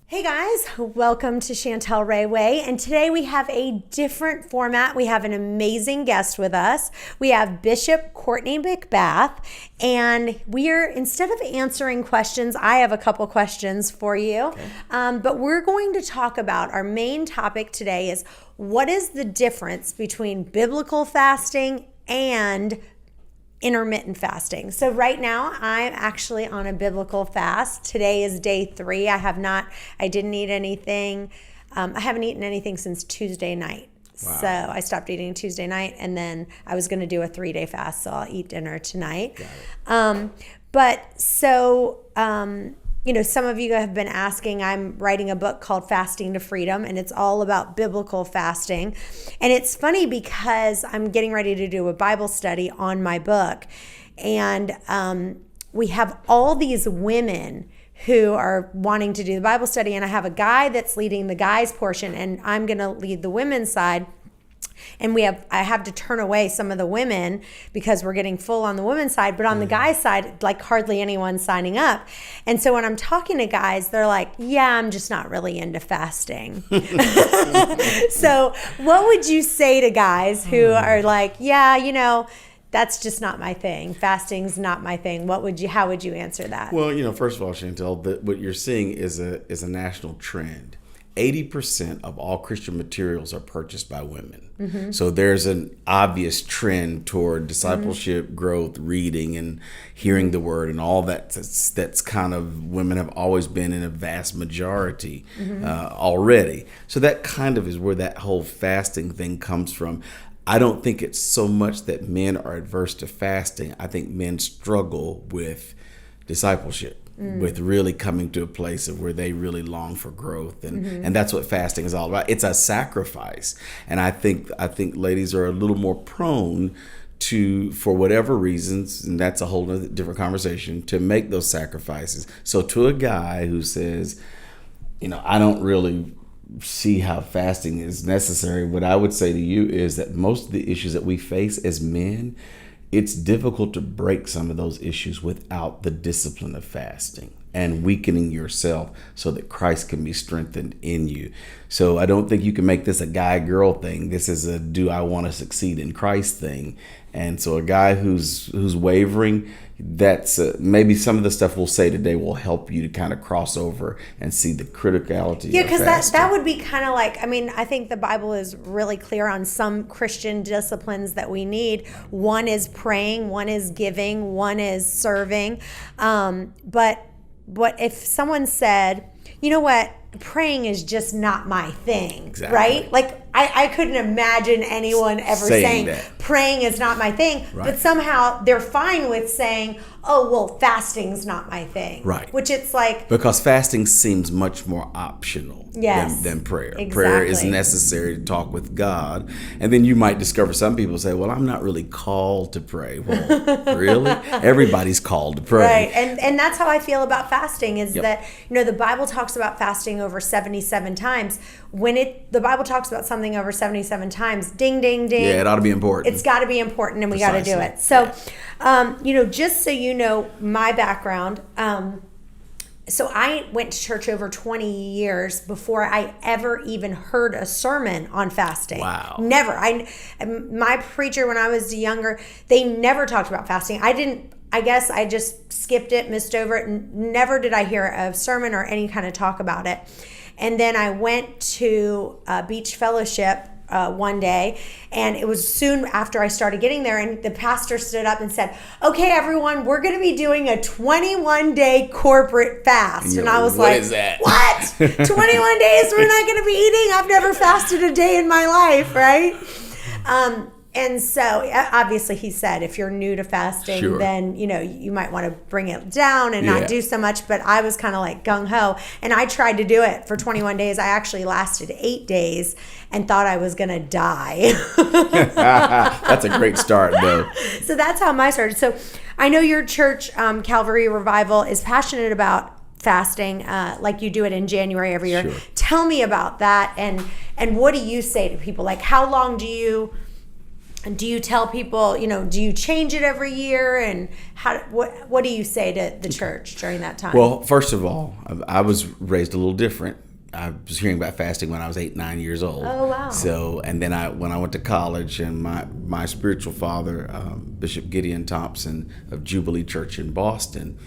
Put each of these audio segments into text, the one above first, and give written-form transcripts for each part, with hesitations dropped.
Hey guys, welcome to Chantel Rayway, and today we have a different format. We have an amazing guest with us. We have Bishop Courtney McBath, and instead of answering questions, I have a couple questions for you. Okay. But we're going to talk about, our main topic today is, what is the difference between biblical fasting and intermittent fasting? So right now I'm actually on a biblical fast. Today is day 3. I haven't eaten anything since Tuesday night. Wow. So I stopped eating Tuesday night, and then I was going to do a 3-day fast, so I'll eat dinner tonight. Some of you have been asking, I'm writing a book called Fasting to Freedom, and it's all about biblical fasting. And it's funny because I'm getting ready to do a Bible study on my book. And we have all these women who are wanting to do the Bible study. And I have a guy that's leading the guys portion, and I'm going to lead the women's side. And I have to turn away some of the women because we're getting full on the women's side, but on the guys' side, like hardly anyone's signing up. And so when I'm talking to guys, they're like, yeah, I'm just not really into fasting. So what would you say to guys who are like, yeah, that's just not my thing. Fasting's not my thing. How would you answer that? Well, first of all, Chantel, what you're seeing is a national trend. 80% of all Christian materials are purchased by women. Mm-hmm. So there's an obvious trend toward discipleship, growth, reading, and hearing the word, and all that. That's kind of, women have always been in a vast majority already. So that kind of is where that whole fasting thing comes from. I don't think it's so much that men are adverse to fasting. I think men struggle with discipleship. With really coming to a place of where they really long for growth, and that's what fasting is all about. It's a sacrifice, and I think ladies are a little more prone to, for whatever reasons, and that's a whole other different conversation, to make those sacrifices. So to a guy who says, I don't really see how fasting is necessary, what I would say to you is that most of the issues that we face as men, it's difficult to break some of those issues without the discipline of fasting and weakening yourself so that Christ can be strengthened in you. So I don't think you can make this a guy-girl thing. This is a do I want to succeed in Christ thing. And so a guy who's wavering, that's maybe some of the stuff we'll say today will help you to kind of cross over and see the criticality. Yeah, because that would be kind of like, I think the Bible is really clear on some Christian disciplines that we need. One is praying, one is giving, one is serving. But if someone said, you know what, praying is just not my thing, exactly. Right? Like I couldn't imagine anyone ever saying praying is not my thing, right. But somehow they're fine with saying, oh, well, fasting's not my thing. Right. Which it's like... Because fasting seems much more optional than prayer. Exactly. Prayer is necessary to talk with God. And then you might discover some people say, well, I'm not really called to pray. Well, really? Everybody's called to pray. Right. And that's how I feel about fasting is that, the Bible talks about fasting over 77 times. When the Bible talks about something over 77 times, ding, ding, ding. Yeah, it ought to be important. It's got to be important, and we got to do it. So, just so you know my background, so I went to church over 20 years before I ever even heard a sermon on fasting. Wow. Never. My preacher, when I was younger, they never talked about fasting. I guess I just skipped it, missed over it, and never did I hear a sermon or any kind of talk about it. And then I went to Beach Fellowship one day, and it was soon after I started getting there, and the pastor stood up and said, okay, everyone, we're going to be doing a 21-day corporate fast. And I was like, what is that? What? 21 days we're not going to be eating? I've never fasted a day in my life, right? And so obviously he said, if you're new to fasting, then, you might want to bring it down and not do so much. But I was kind of like gung-ho. And I tried to do it for 21 days. I actually lasted 8 days and thought I was going to die. That's a great start, though. So that's how mine started. So I know your church, Calvary Revival, is passionate about fasting, like you do it in January every year. Sure. Tell me about that. And what do you say to people? Like, how long do you do you tell people, do you change it every year? And what do you say to the church during that time? Well, first of all, I was raised a little different. I was hearing about fasting when I was 8, 9 years old. Oh, wow. So, and then when I went to college, and my spiritual father, Bishop Gideon Thompson of Jubilee Church in Boston,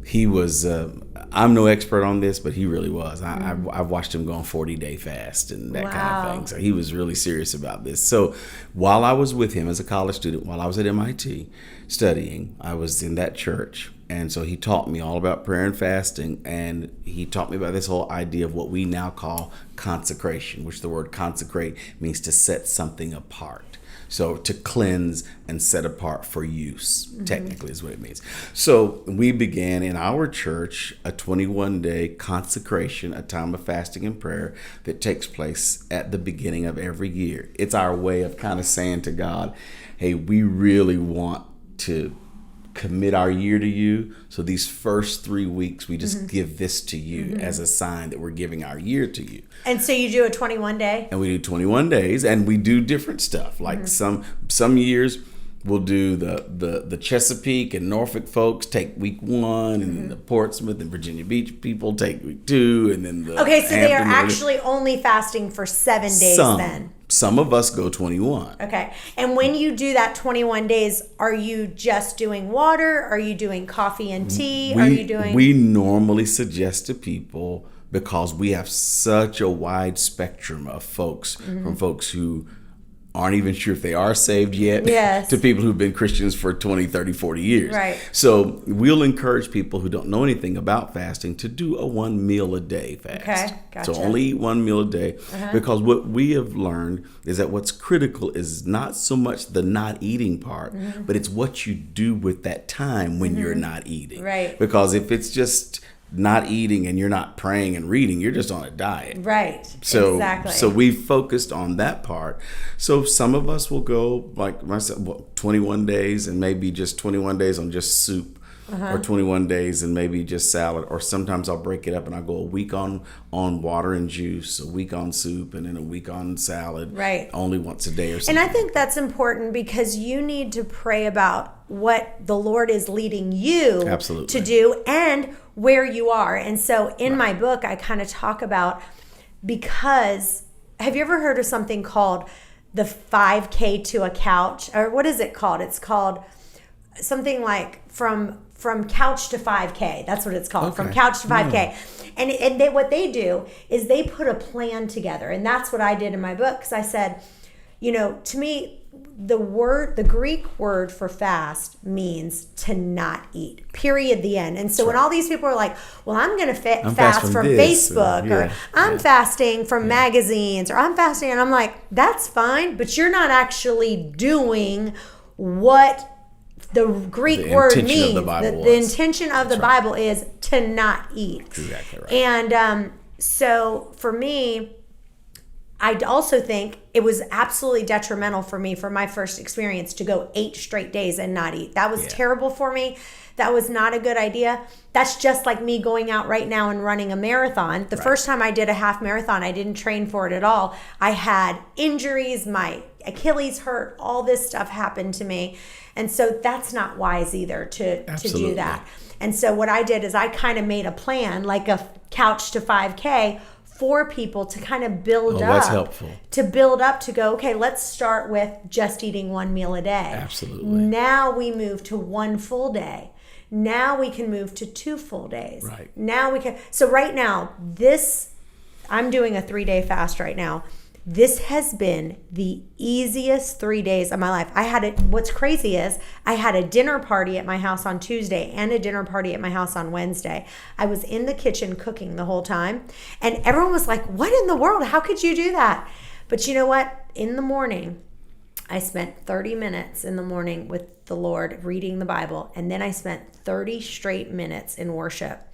he was, I'm no expert on this, but he really was. I've watched him go on 40-day fast and that kind of thing. So he was really serious about this. So while I was with him as a college student, while I was at MIT studying, I was in that church. And so he taught me all about prayer and fasting. And he taught me about this whole idea of what we now call consecration, which the word consecrate means to set something apart. So to cleanse and set apart for use, technically is what it means. So we began in our church a 21-day consecration, a time of fasting and prayer that takes place at the beginning of every year. It's our way of kind of saying to God, hey, we really want to commit our year to you. So these first 3 weeks, we just give this to you as a sign that we're giving our year to you. And so you do a 21 day? And we do 21 days, and we do different stuff. Like some years we'll do the Chesapeake and Norfolk folks take week 1, and the Portsmouth and Virginia Beach people take week 2, and then the Okay, so they are actually only fasting for 7 days then. Some of us go 21. Okay. And when you do that 21 days, are you just doing water? Are you doing coffee and tea? We normally suggest to people, because we have such a wide spectrum of folks, from folks who aren't even sure if they are saved yet, to people who've been Christians for 20, 30, 40 years. Right. So we'll encourage people who don't know anything about fasting to do a 1 meal a day fast. Okay, gotcha. So only eat 1 meal a day, because what we have learned is that what's critical is not so much the not eating part, but it's what you do with that time when you're not eating. Right. Because if it's just not eating and you're not praying and reading, you're just on a diet. Right. So, exactly. So we focused on that part. So some of us will go like myself, 21 days and maybe just 21 days on just soup, or 21 days and maybe just salad. Or sometimes I'll break it up and I'll go a week on water and juice, a week on soup, and then a week on salad. Right. Only once a day or something. And I think that's important, because you need to pray about what the Lord is leading you to do and where you are. And so in my book, I kind of talk about, because have you ever heard of something called the 5K to a couch? Or what is it called? It's called something like from couch to 5K. That's what it's called. Okay. From couch to 5K. And what they do is they put a plan together. And that's what I did in my book, because I said, to me, the Greek word for fast means to not eat, period, the end. And so when all these people are like, well, I'm going to fast from Facebook, or I'm fasting from magazines, or I'm fasting, and I'm like, that's fine, but you're not actually doing what the Greek word means. The intention of the Bible is to not eat. Exactly right. And so for me, I also think it was absolutely detrimental for me, for my first experience, to go 8 straight days and not eat. That was terrible for me. That was not a good idea. That's just like me going out right now and running a marathon. The first time I did a half marathon, I didn't train for it at all. I had injuries, my Achilles hurt, all this stuff happened to me. And so that's not wise either to do that. And so what I did is I kind of made a plan, like a couch to 5K, for people to kind of build up. That's helpful. To build up to go, okay, let's start with just eating 1 meal a day. Absolutely. Now we move to 1 full day. Now we can move to 2 full days. Right. Now we can. So right now, I'm doing a 3-day fast right now. This has been the easiest 3 days of my life. What's crazy is I had a dinner party at my house on Tuesday and a dinner party at my house on Wednesday. I was in the kitchen cooking the whole time, and everyone was like, what in the world? How could you do that? But you know what? In the morning, I spent 30 minutes in the morning with the Lord reading the Bible, and then I spent 30 straight minutes in worship.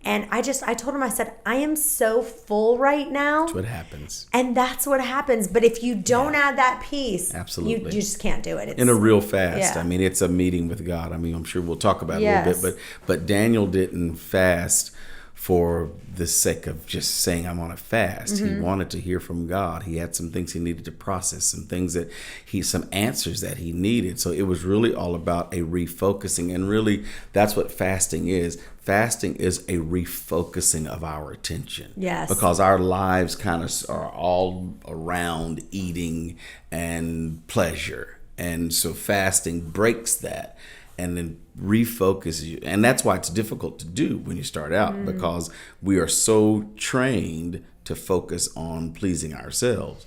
And I told him, I said, I am so full right now. That's what happens. And that's what happens. But if you don't add that piece, absolutely, you just can't do it. It's, in a real fast. I mean, it's a meeting with God. I mean, I'm sure we'll talk about it a little bit. But Daniel didn't fast for the sake of just saying I'm on a fast. He wanted to hear from God. He had some things he needed to process, some answers that he needed. So it was really all about a refocusing. And really, that's what fasting is. Fasting is a refocusing of our attention. Yes. Because our lives kind of are all around eating and pleasure. And so fasting breaks that and then refocuses you. And that's why it's difficult to do when you start out, because we are so trained to focus on pleasing ourselves.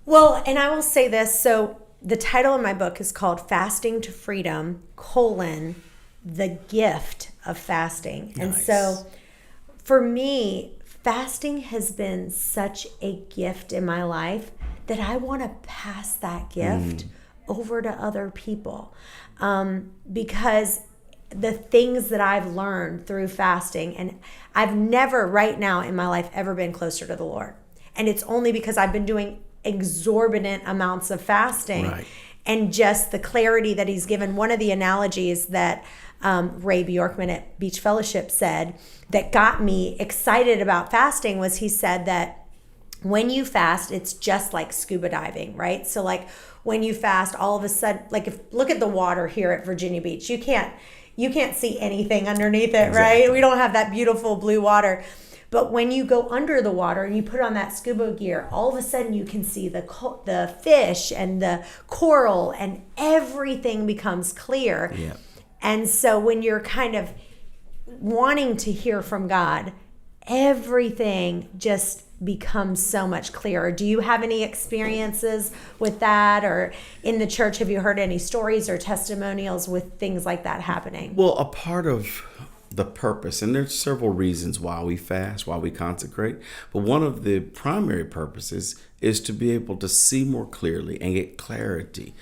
Well, and I will say this. So the title of my book is called Fasting to Freedom, the gift of fasting. Nice. And so for me, fasting has been such a gift in my life that I want to pass that gift over to other people, because the things that I've learned through fasting, and I've never right now in my life ever been closer to the Lord. And it's only because I've been doing exorbitant amounts of fasting, and just the clarity that he's given. One of the analogies that Ray Bjorkman at Beach Fellowship said that got me excited about fasting was, he said that when you fast, it's just like scuba diving, right? So like when you fast, all of a sudden, like look at the water here at Virginia Beach. You can't see anything underneath it, right? We don't have that beautiful blue water. But when you go under the water and you put on that scuba gear, all of a sudden you can see the fish and the coral, and everything becomes clear. Yeah. And so when you're kind of wanting to hear from God, everything just becomes so much clearer. Do you have any experiences with that, or in the church, have you heard any stories or testimonials with things like that happening? Well, a part of the purpose, and there's several reasons why we fast, why we consecrate, but one of the primary purposes is to be able to see more clearly and get clarity.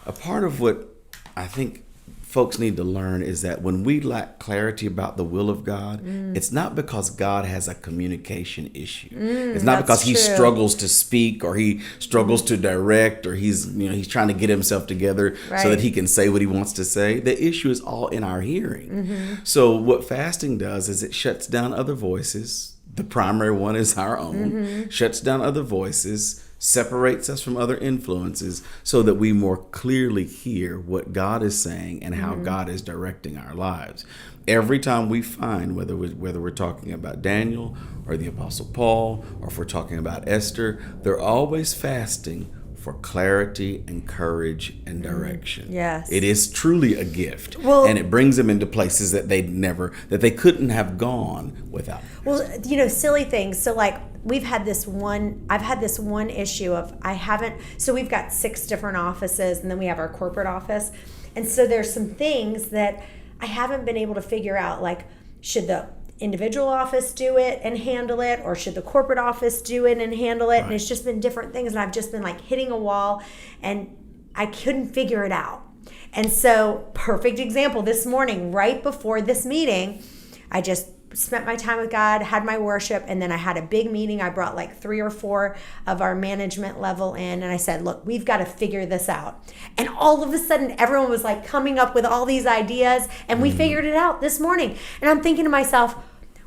A part of what I think folks need to learn is that when we lack clarity about the will of God, it's not because God has a communication issue. It's not because he struggles to speak, or he struggles to direct, or he's trying to get himself together so that he can say what he wants to say. The issue is all in our hearing. So what fasting does is it shuts down other voices. The primary one is our own. Shuts down other voices, separates us from other influences, so that we more clearly hear what God is saying and how God is directing our lives. Every time we find, whether we're talking about Daniel or the Apostle Paul, or if we're talking about Esther, they're always fasting for clarity and courage and direction. Yes. It is truly a gift. Well, and it brings them into places that they couldn't have gone without. Well, silly things. So like I've had this one issue of so we've got 6 different offices, and then we have our corporate office. And so there's some things that I haven't been able to figure out, like, should the individual office do it and handle it, or should the corporate office do it and handle it? Right. And it's just been different things, and I've just been like hitting a wall, and I couldn't figure it out. And so, perfect example, this morning, right before this meeting, I just spent my time with God, had my worship, and then I had a big meeting. I brought like 3 or 4 of our management level in, and I said, look, we've got to figure this out. And all of a sudden, everyone was like coming up with all these ideas, and we figured it out this morning. And I'm thinking to myself,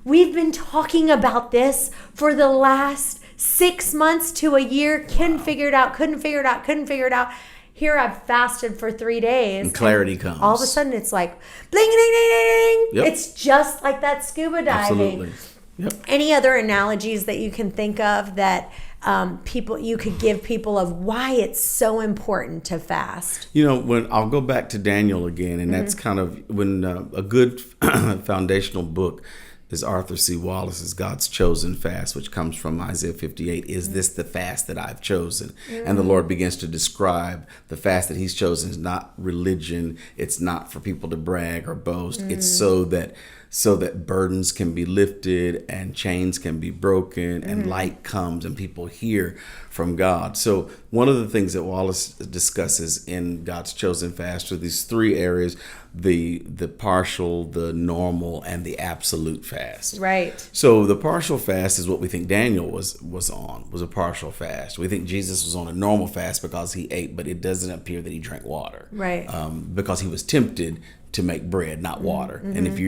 we've been talking about this for the last 6 months to a year, couldn't figure it out. Here I've fasted for 3 days. And clarity comes. All of a sudden it's like, bling, ding, ding, ding. Yep. It's just like that scuba diving. Absolutely. Yep. Any other analogies that you can think of that you could give people of why it's so important to fast? When I'll go back to Daniel again, and that's kind of when a good foundational book is Arthur C. Wallace's God's Chosen Fast, which comes from Isaiah 58. Is this the fast that I've chosen? And the Lord begins to describe the fast that he's chosen is not religion. It's not for people to brag or boast. It's so that burdens can be lifted and chains can be broken and light comes and people hear from God. So one of the things that Wallace discusses in God's Chosen Fast are these 3 areas: the partial, the normal, and the absolute fast. Right. So the partial fast is what we think Daniel was a partial fast. We think Jesus was on a normal fast because he ate, but it doesn't appear that he drank water. Right. Because he was tempted to make bread, not water. And if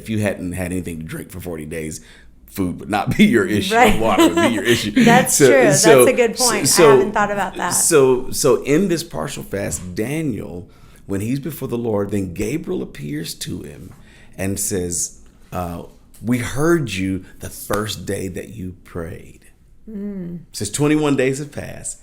you hadn't had anything to drink for 40 days, food would not be your issue. Right. Water would be your issue. That's true. That's a good point. I haven't thought about that. So in this partial fast, Daniel, when he's before the Lord, then Gabriel appears to him and says, we heard you the first day that you prayed. It says 21 days have passed.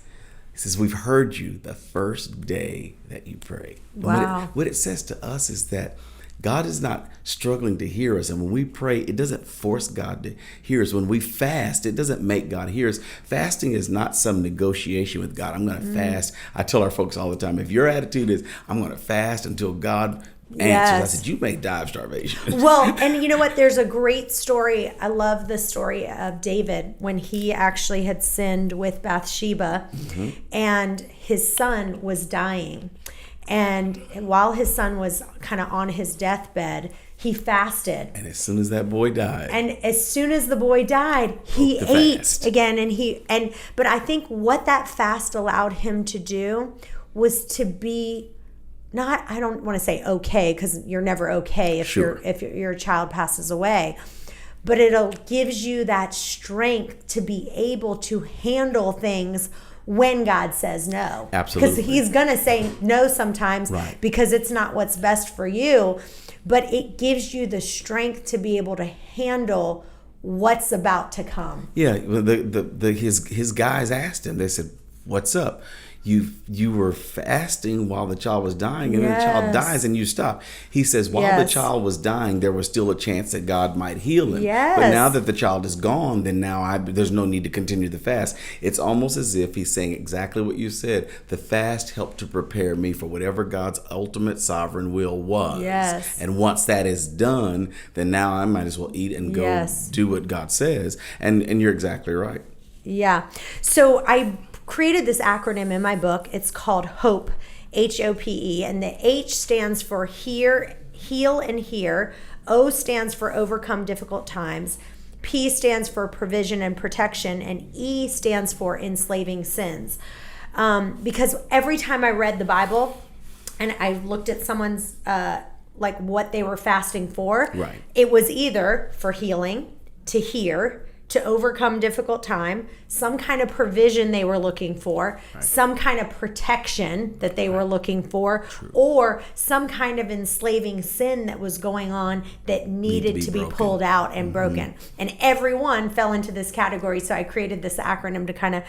He says, we've heard you the first day that you prayed. Wow. What it says to us is that God is not struggling to hear us. And when we pray, it doesn't force God to hear us. When we fast, it doesn't make God hear us. Fasting is not some negotiation with God. I'm going to fast. I tell our folks all the time, if your attitude is, I'm going to fast until God answers, I said, you may die of starvation. Well, and you know what? There's a great story. I love the story of David when he actually had sinned with Bathsheba and his son was dying. And while his son was kind of on his deathbed, he fasted. And as soon as that boy died. And as soon as the boy died, he ate again. But I think what that fast allowed him to do was to be I don't want to say okay, because you're never okay if your child passes away. But it gives you that strength to be able to handle things when God says no. Absolutely. Because he's going to say no sometimes because it's not what's best for you. But it gives you the strength to be able to handle what's about to come. Yeah, his guys asked him, they said, what's up? You were fasting while the child was dying, and then the child dies and you stop. He says, while the child was dying, there was still a chance that God might heal him. Yes. But now that the child is gone, then now there's no need to continue the fast. It's almost as if he's saying exactly what you said. The fast helped to prepare me for whatever God's ultimate sovereign will was. Yes. And once that is done, then now I might as well eat and go do what God says. And you're exactly right. Yeah. So I created this acronym in my book. It's called HOPE, HOPE, and the H stands for heal and hear. O stands for overcome difficult times. P stands for provision and protection, and E stands for enslaving sins. Because every time I read the Bible and I looked at someone's like what they were fasting for, it was either for healing, to hear, to overcome difficult time, some kind of provision they were looking for, some kind of protection that they were looking for, or some kind of enslaving sin that was going on that needed to be pulled out and broken. And everyone fell into this category, so I created this acronym to kind of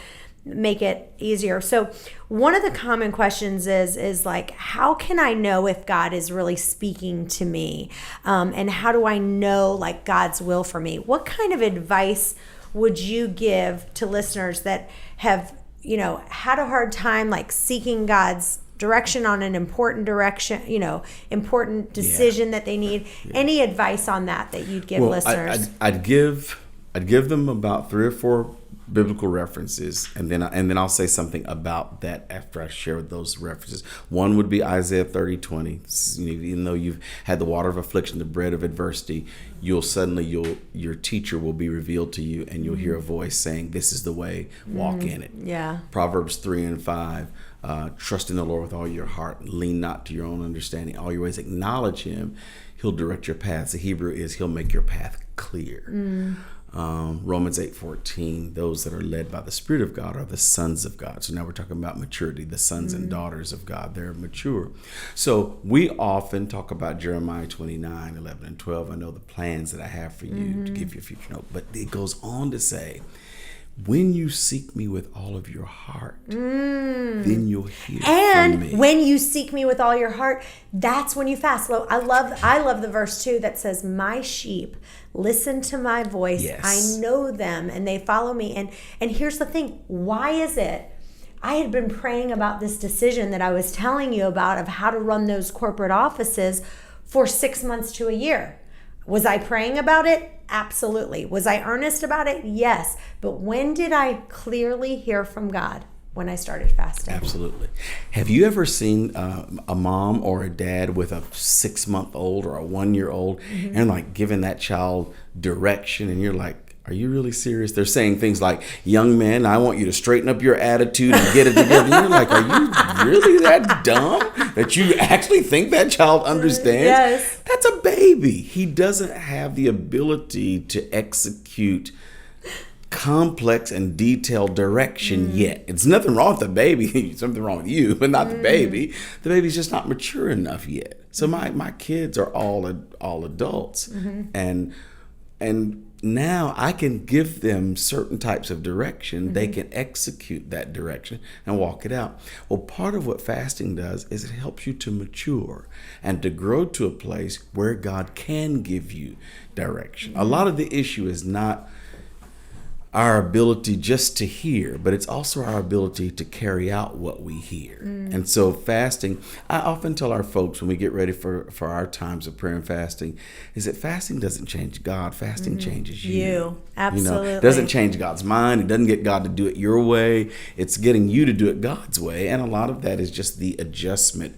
make it easier. So one of the common questions is like, how can I know if God is really speaking to me? And how do I know like God's will for me? What kind of advice would you give to listeners that have, had a hard time like seeking God's direction on an important direction, important decision that they need? Any advice on that you'd give listeners? I'd give them about 3 or 4 biblical references, and then I'll say something about that after I share those references. One would be Isaiah 30:20. Even though you've had the water of affliction, the bread of adversity, your teacher will be revealed to you, and you'll hear a voice saying, "This is the way, walk in it." Yeah. Proverbs 3:5. Trust in the Lord with all your heart, lean not to your own understanding. All your ways acknowledge Him; He'll direct your paths. The Hebrew is He'll make your path clear. Romans 8:14, those that are led by the Spirit of God are the sons of God. So now we're talking about maturity, the sons and daughters of God. They're mature. So we often talk about Jeremiah 29:11 and 12. I know the plans that I have for you to give you a future hope. But it goes on to say, when you seek me with all of your heart, then you'll hear from me. And when you seek me with all your heart, that's when you fast. I love the verse too that says, my sheep listen to my voice. Yes. I know them and they follow me. And here's the thing. Why is it? I had been praying about this decision that I was telling you about of how to run those corporate offices for 6 months to a year. Was I praying about it? Absolutely. Was I earnest about it? Yes. But when did I clearly hear from God? When I started fasting. Absolutely. Have you ever seen a mom or a dad with a 6-month-old or a 1-year-old and like giving that child direction, and you're like, Are you really serious? They're saying things like, young man, I want you to straighten up your attitude and get it together. And you're like, are you really that dumb that you actually think that child understands? Yes. That's a baby. He doesn't have the ability to execute complex and detailed direction yet. It's nothing wrong with the baby. Something wrong with you, but not the baby. The baby's just not mature enough yet. So my kids are all adults, and now I can give them certain types of direction. They can execute that direction and walk it out. Well, part of what fasting does is it helps you to mature and to grow to a place where God can give you direction. A lot of the issue is not our ability just to hear, but it's also our ability to carry out what we hear. And so fasting, I often tell our folks when we get ready for our times of prayer and fasting, is that fasting doesn't change God, fasting changes you. Absolutely. It doesn't change God's mind. It doesn't get God to do it your way. It's getting you to do it God's way. And a lot of that is just the adjustment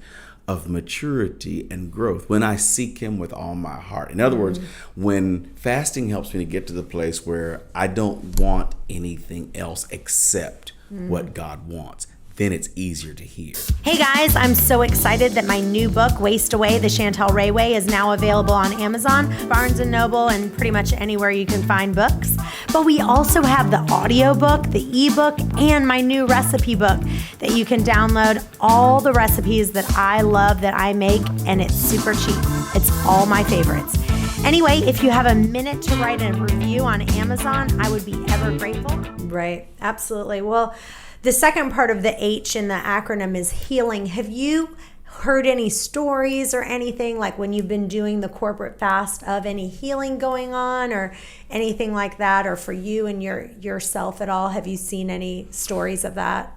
of maturity and growth when I seek him with all my heart. In other words, when fasting helps me to get to the place where I don't want anything else except what God wants, then it's easier to hear. Hey guys, I'm so excited that my new book, Waste Away, The Chantel Ray Way, is now available on Amazon, Barnes & Noble, and pretty much anywhere you can find books. But we also have the audiobook, the ebook, and my new recipe book that you can download all the recipes that I love that I make, and it's super cheap. It's all my favorites. Anyway, if you have a minute to write a review on Amazon, I would be ever grateful. Right, absolutely. Well, the second part of the H in the acronym is healing. Have you heard any stories or anything like when you've been doing the corporate fast of any healing going on or anything like that, or for you and yourself at all? Have you seen any stories of that?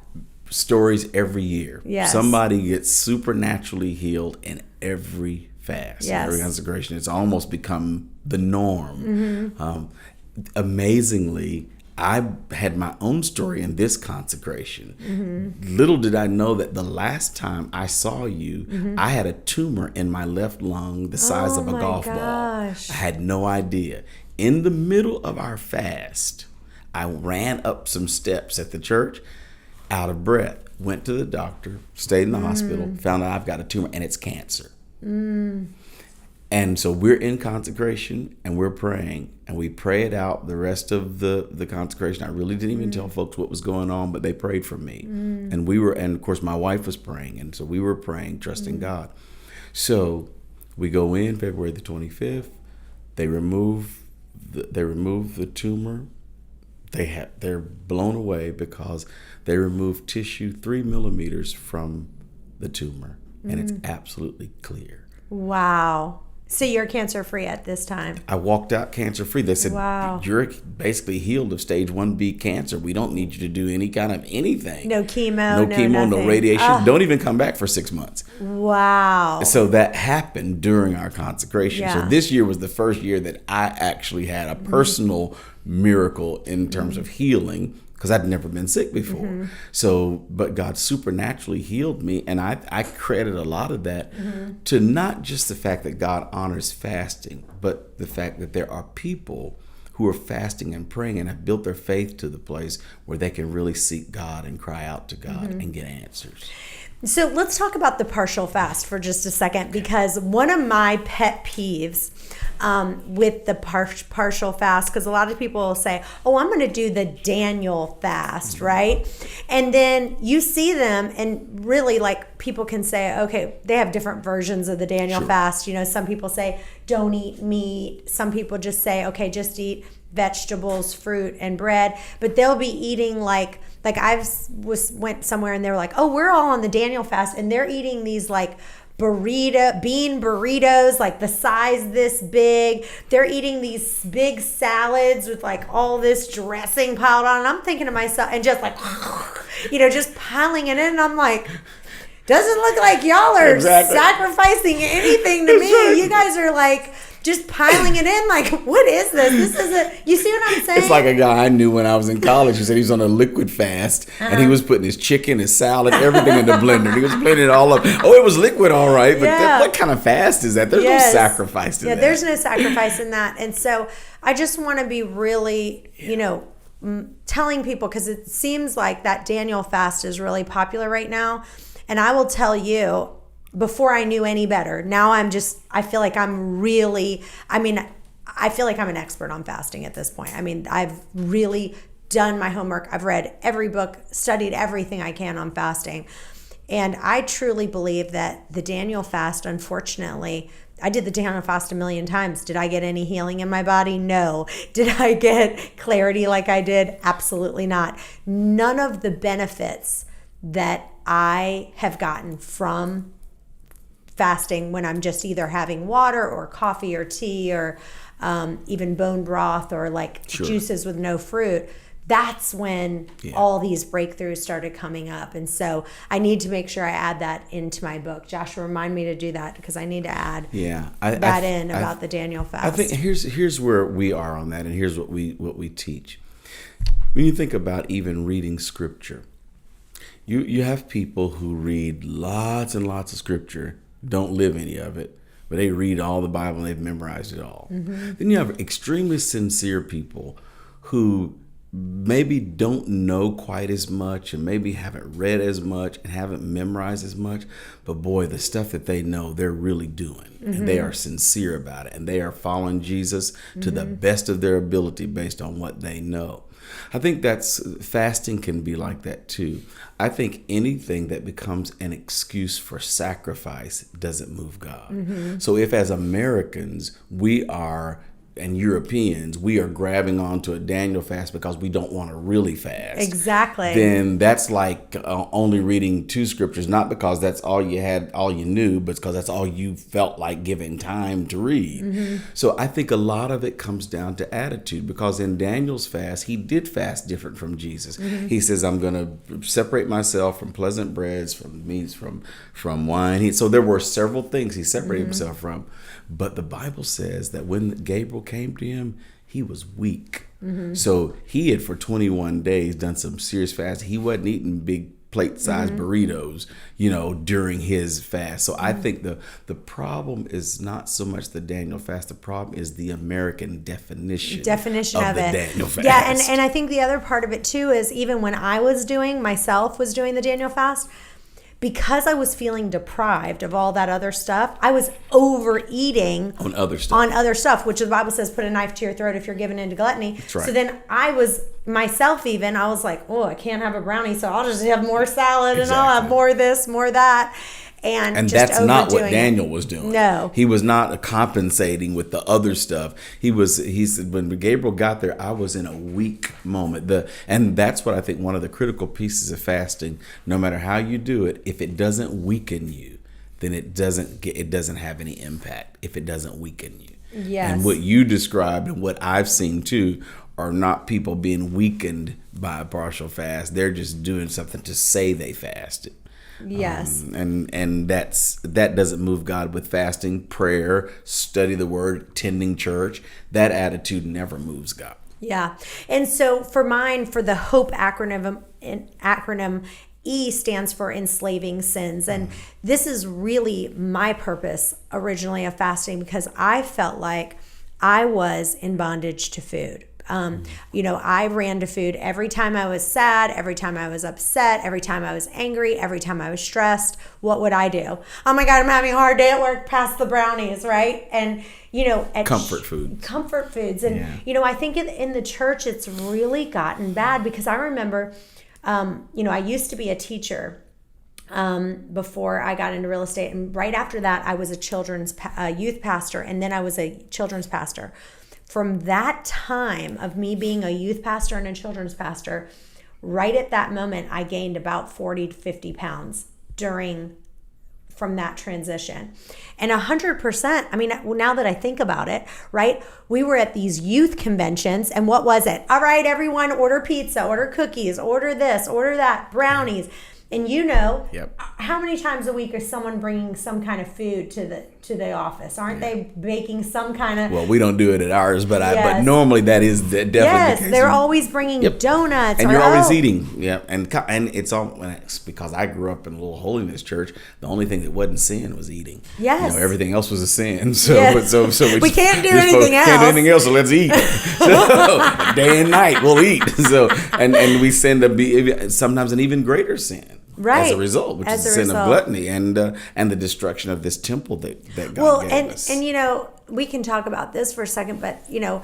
Stories every year. Yes. Somebody gets supernaturally healed in every fast, yes. every consecration. It's almost become the norm. Amazingly, I had my own story in this consecration. Little did I know that the last time I saw you, I had a tumor in my left lung the size of a golf ball. I had no idea. In the middle of our fast, I ran up some steps at the church, out of breath, went to the doctor, stayed in the hospital, found out I've got a tumor and it's cancer. And so we're in consecration and we're praying, and we pray it out the rest of the consecration. I really didn't even tell folks what was going on, but they prayed for me. And of course my wife was praying, and so we were praying, trusting God. So we go in February the 25th. They remove the tumor. They're blown away because they removed tissue 3 millimeters from the tumor, and it's absolutely clear. Wow. So you're cancer-free at this time? I walked out cancer-free. They said, wow, you're basically healed of stage 1B cancer. We don't need you to do any kind of anything. No chemo, no radiation. Don't even come back for 6 months. Wow. So that happened during our consecration. Yeah. So this year was the first year that I actually had a personal miracle in terms of healing, because I'd never been sick before. So, but God supernaturally healed me, and I credit a lot of that to not just the fact that God honors fasting, but the fact that there are people who are fasting and praying and have built their faith to the place where they can really seek God and cry out to God and get answers. So let's talk about the partial fast for just a second, because one of my pet peeves with the partial fast, because a lot of people will say, oh, I'm going to do the Daniel fast, right? And then you see them, and really, like, people can say, okay, they have different versions of the Daniel fast. You know, some people say, don't eat meat. Some people just say, okay, just eat vegetables, fruit, and bread. But they'll be eating like I went somewhere and they were like, oh, we're all on the Daniel fast, and they're eating these like bean burritos, like the size this big. They're eating these big salads with like all this dressing piled on. And I'm thinking to myself, and just like, you know, just piling it in. And I'm like, doesn't look like y'all are sacrificing anything to me. You guys are like just piling it in. Like, what is this? This isn't, you see what I'm saying? It's like a guy I knew when I was in college who said he was on a liquid fast, and he was putting his chicken, his salad, everything in the blender. He was blending it all up. Oh, it was liquid, all right. But what kind of fast is that? There's no sacrifice to that. Yeah, there's no sacrifice in that. And so I just want to be really, telling people, because it seems like that Daniel fast is really popular right now. And I will tell you, before I knew any better, now I feel like I'm an expert on fasting at this point. I mean, I've really done my homework. I've read every book, studied everything I can on fasting. And I truly believe that the Daniel fast, unfortunately, I did the Daniel fast a million times. Did I get any healing in my body? No. Did I get clarity like I did? Absolutely not. None of the benefits that I have gotten from fasting when I'm just either having water or coffee or tea or even bone broth or like juices with no fruit, that's when all these breakthroughs started coming up. And so I need to make sure I add that into my book. Joshua, remind me to do that, because I need to add about the Daniel fast. I think here's where we are on that, and here's what we teach. When you think about even reading scripture, you have people who read lots and lots of scripture, don't live any of it, but they read all the Bible and they've memorized it all. Mm-hmm. Then you have extremely sincere people who maybe don't know quite as much and maybe haven't read as much and haven't memorized as much, but boy, the stuff that they know, they're really doing. Mm-hmm. And they are sincere about it, and they are following Jesus to the best of their ability based on what they know. I think fasting can be like that too. I think anything that becomes an excuse for sacrifice doesn't move God. Mm-hmm. So if as Americans and Europeans, we are grabbing onto a Daniel fast because we don't want to really fast. Exactly. Then that's like only reading 2 scriptures, not because that's all you had, all you knew, but because that's all you felt like giving time to read. Mm-hmm. So I think a lot of it comes down to attitude, because in Daniel's fast, he did fast different from Jesus. Mm-hmm. He says, I'm going to separate myself from pleasant breads, from meats, from wine. So there were several things he separated himself from. But the Bible says that when Gabriel came to him, he was weak. Mm-hmm. So he had for 21 days done some serious fasting. He wasn't eating big plate-sized burritos, during his fast. So I think the problem is not so much the Daniel fast. The problem is the American definition of the it. Daniel fast. Yeah, and I think the other part of it too is, even when I was doing the Daniel fast, because I was feeling deprived of all that other stuff, I was overeating on other stuff, which the Bible says, put a knife to your throat if you're given into gluttony. That's right. So then I was like, oh, I can't have a brownie, so I'll just have more salad and I'll have more of this, more of that. And that's not what Daniel was doing. No. He was not compensating with the other stuff. He said, when Gabriel got there, I was in a weak moment. And that's what I think one of the critical pieces of fasting, no matter how you do it, if it doesn't weaken you, then it doesn't have any impact if it doesn't weaken you. Yes. And what you described and what I've seen too are not people being weakened by a partial fast. They're just doing something to say they fasted. Yes. And that doesn't move God with fasting, prayer, study the word, tending church. That attitude never moves God. Yeah. And so for the HOPE acronym, E stands for enslaving sins. And this is really my purpose originally of fasting, because I felt like I was in bondage to food. I ran to food every time I was sad, every time I was upset, every time I was angry, every time I was stressed. What would I do? Oh my God, I'm having a hard day at work, pass the brownies, right? And, comfort foods. And, I think in the church, it's really gotten bad, because I remember, I used to be a teacher before I got into real estate. And right after that, I was a youth pastor, and then I was a children's pastor. From that time of me being a youth pastor and a children's pastor, right at that moment, I gained about 40 to 50 pounds from that transition. And 100%, I mean, now that I think about it, right? We were at these youth conventions, and what was it? All right, everyone, order pizza, order cookies, order this, order that, brownies. And you know, Yep. how many times a week is someone bringing some kind of food to the office? Aren't they baking some kind of? Well, we don't do it at ours, but Yes. but normally that is definitely Yes, the case. they're always bringing donuts. And or, you're always eating. Yeah, and it's because I grew up in a little holiness church. The only thing that wasn't sin was eating. Yes. Everything else was a sin. So Yes. so We can't do anything else. Can't do anything else. So let's eat. So day and night we'll eat. So and we sin to be sometimes an even greater sin. Right. As a result, which is the sin of gluttony and the destruction of this temple that God gave us. And you know, we can talk about this for a second, but you know,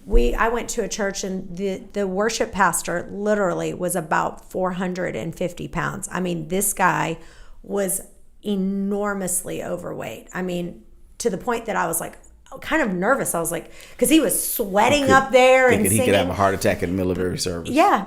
I went to a church and the worship pastor literally was about 450 pounds. I mean, this guy was enormously overweight. I mean, to the point that I was like kind of nervous. I was like, because he was sweating up there and singing. He could have a heart attack in the middle of every service. Yeah.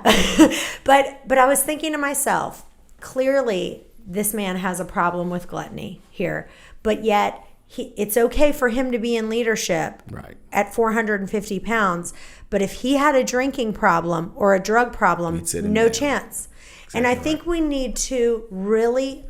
but I was thinking to myself, clearly this man has a problem with gluttony here, but yet it's okay for him to be in leadership at 450 pounds. But if he had a drinking problem or a drug problem, no chance. Exactly. And I think we need to really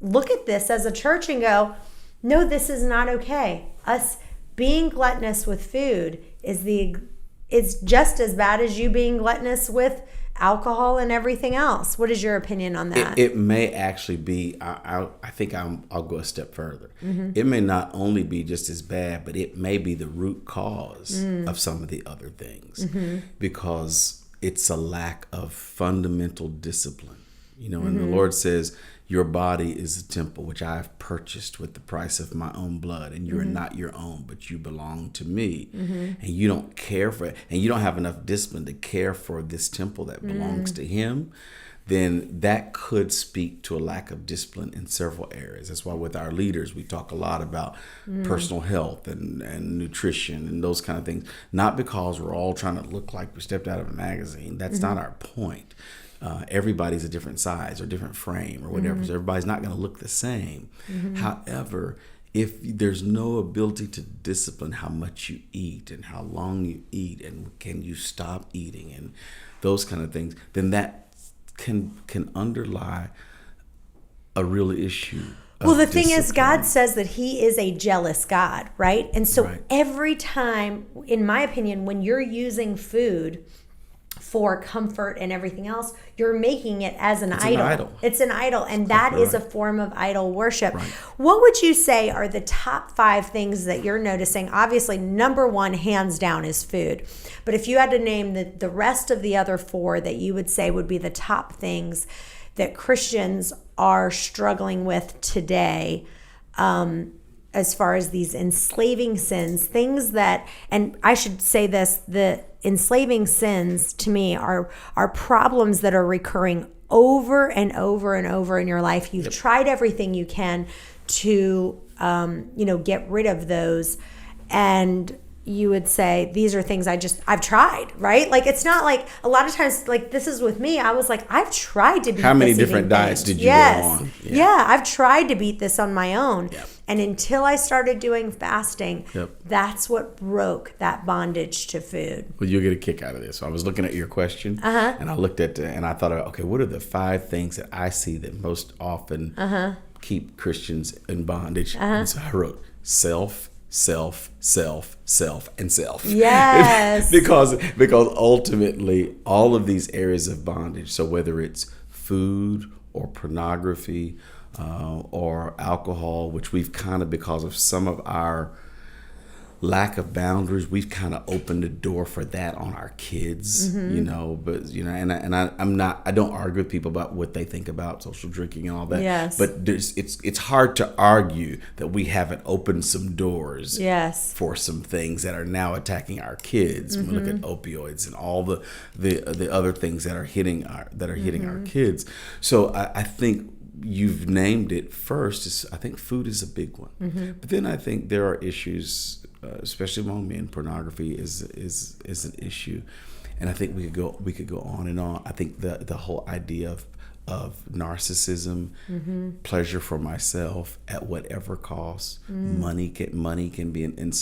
look at this as a church and go, no, this is not okay. Us being gluttonous with food is just as bad as you being gluttonous with alcohol and everything else. What is your opinion on that? It may actually be, I think I'll go a step further. Mm-hmm. It may not only be just as bad, but it may be the root cause of some of the other things, because it's a lack of fundamental discipline. You know, and the Lord says, your body is a temple which I have purchased with the price of my own blood, and you are not your own, but you belong to me. And you don't care for it, and you don't have enough discipline to care for this temple that belongs to him, then that could speak to a lack of discipline in several areas. That's why with our leaders, we talk a lot about personal health and nutrition and those kind of things. Not because we're all trying to look like we stepped out of a magazine. That's not our point. Everybody's a different size or different frame or whatever. So everybody's not going to look the same. However, if there's no ability to discipline how much you eat and how long you eat and can you stop eating and those kind of things, then that can underlie a real issue. Well, the thing is, God says that he is a jealous God, right? And so every time, in my opinion, when you're using food for comfort and everything else, you're making it as an idol. It's an idol, and that is a form of idol worship. What would you say are the top 5 things that you're noticing? Obviously, number 1, hands down, is food. But if you had to name the rest of the other 4 that you would say would be the top things that Christians are struggling with today, as far as these enslaving sins, things that, and I should say this, the enslaving sins to me are problems that are recurring over and over and over in your life. You've tried everything you can to, get rid of those. And you would say, these are things I've tried, right? Like, it's not like a lot of times, like this is with me, I was like, I've tried to beat this. How many different diets did you go on? Yeah, I've tried to beat this on my own. And until I started doing fasting, that's what broke that bondage to food. Well, you'll get a kick out of this. So I was looking at your question, and I looked at and I thought, okay, what are the 5 things that I see that most often keep Christians in bondage? And so I wrote self, and self. Yes. because ultimately all of these areas of bondage, so whether it's food or pornography or alcohol, which we've kind of, because of some of our lack of boundaries, we've kind of opened the door for that on our kids, but I don't argue with people about what they think about social drinking and all that. But it's hard to argue that we haven't opened some doors for some things that are now attacking our kids. When we look at opioids and all the other things that are hitting our kids. So I think you've named it first. I think food is a big one, but then I think there are issues. Especially among men, pornography is an issue, and I think we could go on and on. I think the whole idea of narcissism, pleasure for myself at whatever cost, money can be an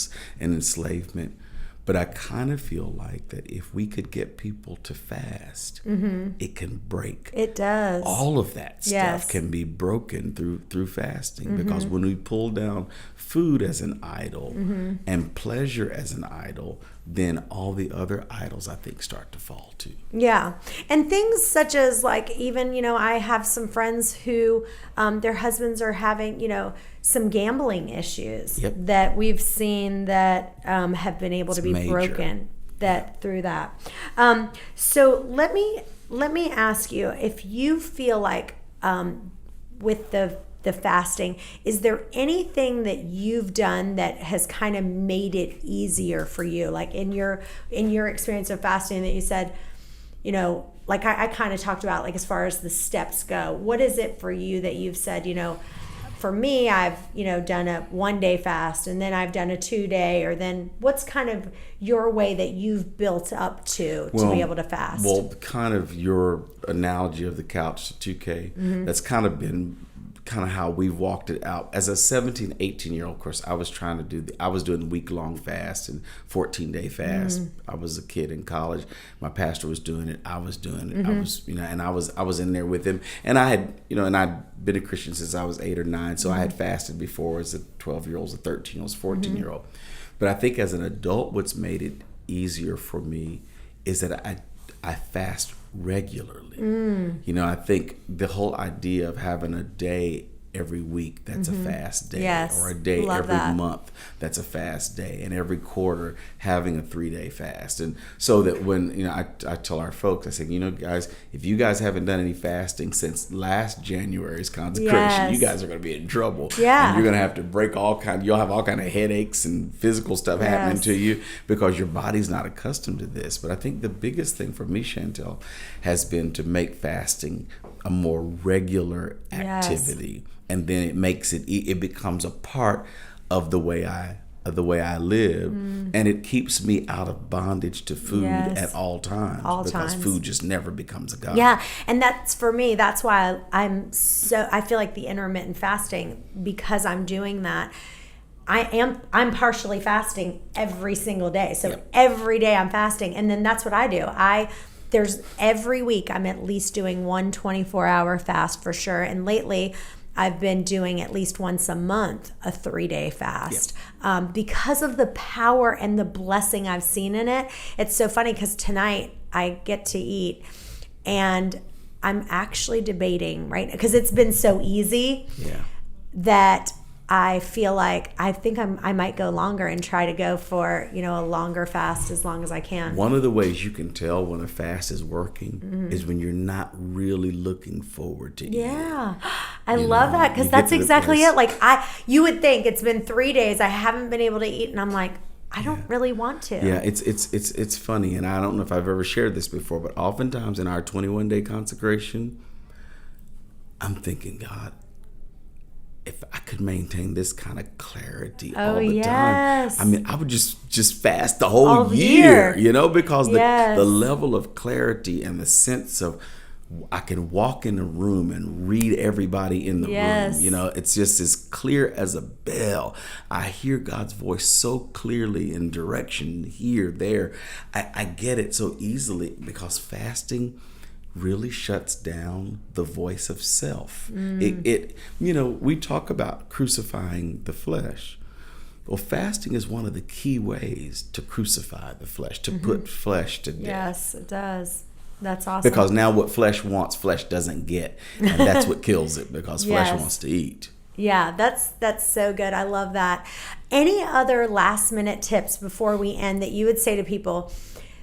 enslavement. But I kind of feel like that if we could get people to fast, it can break. It does. All of that stuff can be broken through fasting, because when we pull down food as an idol and pleasure as an idol, then all the other idols, I think, start to fall too. Yeah. And things such as, like, even, I have some friends who their husbands are having, some gambling issues that we've seen that have been able to be major. broken through that. So let me ask you, if you feel like with the fasting, is there anything that you've done that has kind of made it easier for you, like in your experience of fasting, that you said, like I kind of talked about, like, as far as the steps go, what is it for you that you've said, for me, I've done a 1-day fast, and then I've done a 2-day, or then what's kind of your way that you've built up to be able to fast? Well, kind of your analogy of the couch to 2K, that's kind of been how we've walked it out. As a 17, 18-year-old, of course, I was doing week-long fast and 14-day fast. I was a kid in college. My pastor was doing it. I was doing it. I was, and I was in there with him. And I had, and I'd been a Christian since I was 8 or 9. So I had fasted before as a 12-year-old, a 13-year-old, 14-year-old. But I think as an adult, what's made it easier for me is that I fast regularly. I think the whole idea of having a day every week that's a fast day, or a day every month that's a fast day, and every quarter having a 3-day fast. And so that when I tell our folks, I say, guys, if you guys haven't done any fasting since last January's consecration, you guys are going to be in trouble. And you're going to have to break you'll have all kind of headaches and physical stuff happening to you, because your body's not accustomed to this. But I think the biggest thing for me, Chantel, has been to make fasting a more regular activity. And then it makes it becomes a part of the way I live, and it keeps me out of bondage to food at all times, because food just never becomes a god. Yeah, and that's, for me, that's why I feel like the intermittent fasting, because I'm doing that, I'm partially fasting every single day. So every day I'm fasting, and then that's what I do. Every week I'm at least doing one 24-hour fast for sure, and lately I've been doing at least once a month a 3-day fast, because of the power and the blessing I've seen in it. It's so funny, because tonight I get to eat, and I'm actually debating, right? Because it's been so easy that I feel like I might go longer and try to go for a longer fast as long as I can. One of the ways you can tell when a fast is working is when you're not really looking forward to eating. Yeah, I love that, because that's exactly it. Like you would think it's been 3 days I haven't been able to eat, and I'm like, I don't really want to. Yeah, it's funny, and I don't know if I've ever shared this before, but oftentimes in our 21-day consecration, I'm thinking, God, if I could maintain this kind of clarity all the time, I mean, I would just fast the whole year, because the level of clarity and the sense of I can walk in a room and read everybody in the room. It's just as clear as a bell. I hear God's voice so clearly in direction here, there. I get it so easily, because fasting really shuts down the voice of self. We talk about crucifying the flesh. Well, fasting is one of the key ways to crucify the flesh, to put flesh to death. Yes, it does. That's awesome. Because now what flesh wants, flesh doesn't get. And that's what kills it, because flesh wants to eat. Yeah, that's so good. I love that. Any other last minute tips before we end that you would say to people,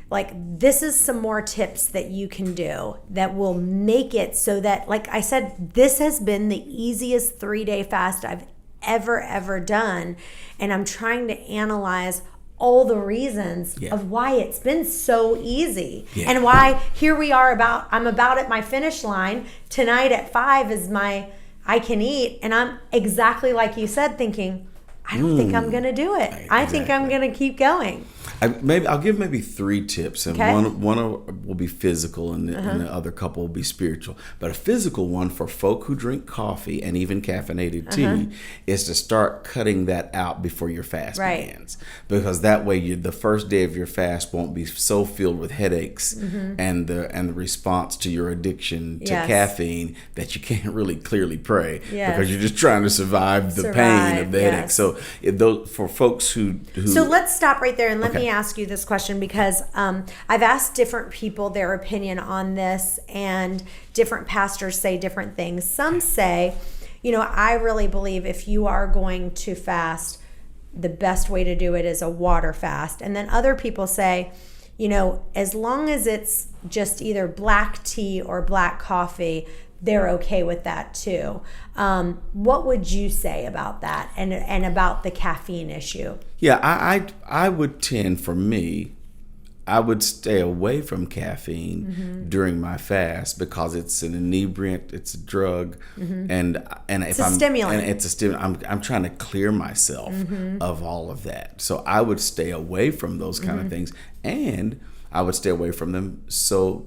like, this is some more tips that you can do that will make it so that, like I said, this has been the easiest 3-day fast I've ever done. And I'm trying to analyze all the reasons of why it's been so easy and why here we are I'm about at my finish line. Tonight at 5 is I can eat. And I'm exactly like you said, thinking, I don't think I'm going to do it. Exactly. I think I'm going to keep going. I'll give maybe 3 tips, and Okay. one will be physical, and the other couple will be spiritual. But a physical one for folk who drink coffee and even caffeinated tea is to start cutting that out before your fast begins, because that way the first day of your fast won't be so filled with headaches and the response to your addiction to caffeine that you can't really clearly pray because you're just trying to survive the pain of the headache. So for folks who So let's stop right there and let me ask you this question, because I've asked different people their opinion on this, and different pastors say different things. Some say, I really believe if you are going to fast, the best way to do it is a water fast. And then other people say, as long as it's just either black tea or black coffee, they're okay with that too. What would you say about that and about the caffeine issue? Yeah, I would tend, for me, I would stay away from caffeine during my fast because it's an inebriant, it's a drug, and if it's a stimulant. And it's a stimulant. I'm trying to clear myself of all of that. So I would stay away from those kind of things, and I would stay away from them so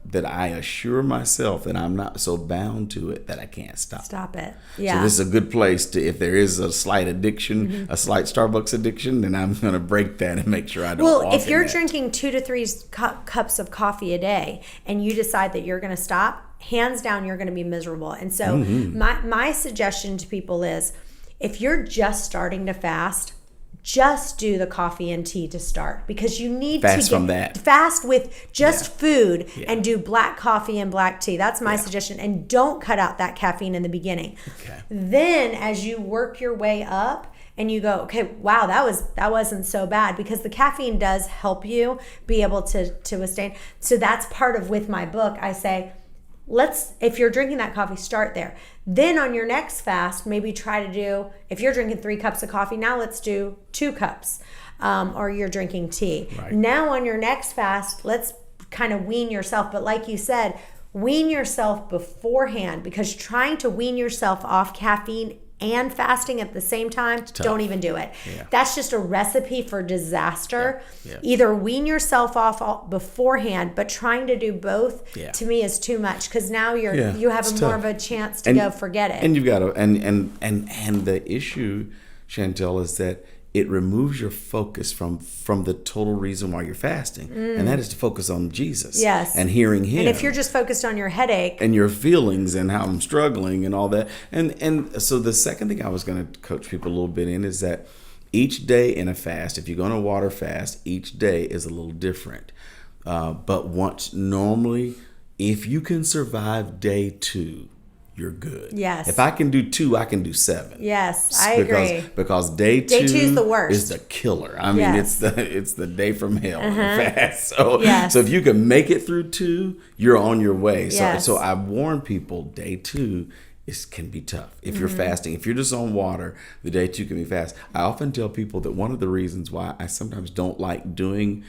that I assure myself that I'm not so bound to it that I can't stop it. Yeah. So this is a good place to, if there is a slight addiction, a slight Starbucks addiction, then I'm going to break that and make sure I don't walk in if you're that. drinking 2 to 3 cups of coffee a day and you decide that you're going to stop, hands down, you're going to be miserable. And so my suggestion to people is, if you're just starting to fast, just do the coffee and tea to start, because you need to fast with just food and do black coffee and black tea. That's my suggestion. And don't cut out that caffeine in the beginning. Okay. Then as you work your way up and you go, okay, wow, that wasn't so bad, because the caffeine does help you be able to withstand. So that's part of, with my book, I say, if you're drinking that coffee, start there. Then on your next fast, maybe try to do, if you're drinking 3 cups of coffee, now let's do 2 cups, or you're drinking tea. Right. Now on your next fast, let's kind of wean yourself. But like you said, wean yourself beforehand, because trying to wean yourself off caffeine and fasting at the same time, don't even do it. Yeah. That's just a recipe for disaster. Yeah. Yeah. Either wean yourself off beforehand, but trying to do both to me is too much, because now you have more of a chance to go forget it. And you've got to and the issue, Chantel, is that it removes your focus from the total reason why you're fasting, and that is to focus on Jesus and hearing Him. And if you're just focused on your headache and your feelings and how I'm struggling and all that, and so the second thing I was going to coach people a little bit in is that each day in a fast, if you're going to water fast, each day is a little different. But normally, if you can survive day 2, you're good. Yes. If I can do 2, I can do 7. Yes, I agree. Because day 2 is the worst. Is the killer. I mean, it's the day from hell fast. So if you can make it through 2, you're on your way. So I warn people, day 2 can be tough. If you're fasting, if you're just on water, the day 2 can be fast. I often tell people that one of the reasons why I sometimes don't like doing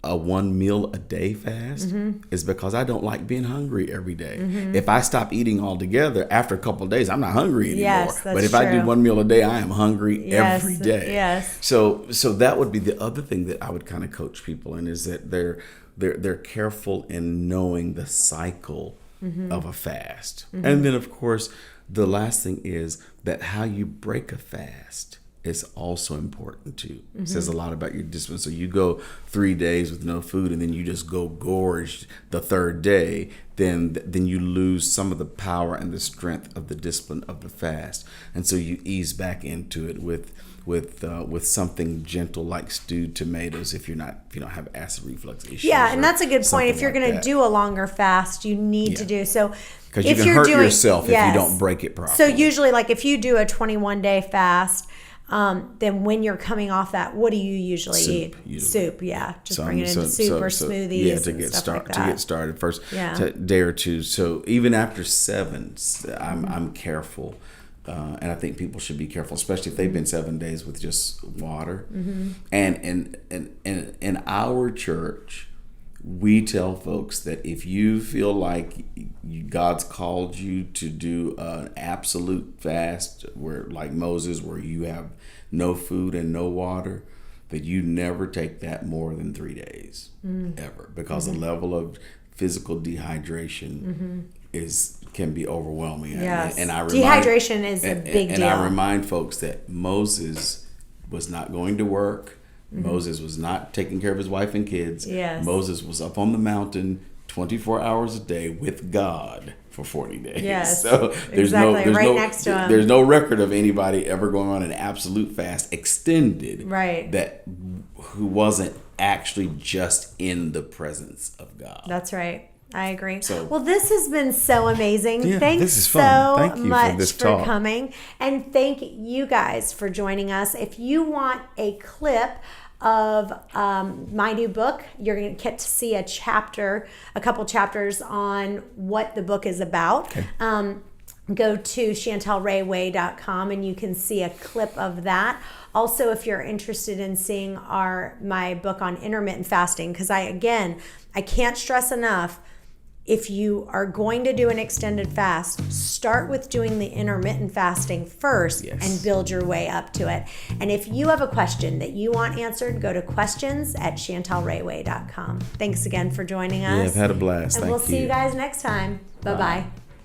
a 1 meal a day fast is because I don't like being hungry every day. If I stop eating altogether, after a couple of days, I'm not hungry anymore. Yes, that's but if true. I do 1 meal a day, I am hungry every day. Yes. So that would be the other thing that I would kind of coach people in, is that they're careful in knowing the cycle of a fast. And then, of course, the last thing is that how you break a fast is also important too. It says a lot about your discipline. So you go 3 days with no food and then you just go gorge the 3rd day, then you lose some of the power and the strength of the discipline of the fast. And so you ease back into it with something gentle like stewed tomatoes if you don't have acid reflux issues. Yeah, and that's a good point. If you're going to do a longer fast, you need to do so. Because you can hurt yourself if you don't break it properly. So usually, like if you do a 21-day fast, then when you're coming off that, what do you usually eat? Soup, just bring it into soup or smoothies. Yeah, to get started first day or 2. So even after 7, I'm careful, and I think people should be careful, especially if they've been 7 days with just water. And in our church, we tell folks that if you feel like God's called you to do an absolute fast, where like Moses, where you have no food and no water, that you never take that more than 3 days, ever, because the level of physical dehydration can be overwhelming. Yes. And I dehydration is a big deal. And I remind folks that Moses was not going to work. Moses was not taking care of his wife and kids. Yes. Moses was up on the mountain 24 hours a day with God for 40 days. Yes, so there's next to him. There's no record of anybody ever going on an absolute fast extended, that who wasn't actually just in the presence of God. That's right. I agree. So, well, this has been so amazing. Yeah, Thanks this is fun. Thank you much for this for talk. coming. And thank you guys for joining us. If you want a clip of my new book, you're going to get to see a couple chapters on what the book is about. Okay. Go to chantelrayway.com and you can see a clip of that. Also, if you're interested in seeing my book on intermittent fasting, because I can't stress enough, if you are going to do an extended fast, start with doing the intermittent fasting first and build your way up to it. And if you have a question that you want answered, go to questions@chantelrayway.com. Thanks again for joining us. Yeah, I've had a blast. And we'll see you guys next time. Bye-bye.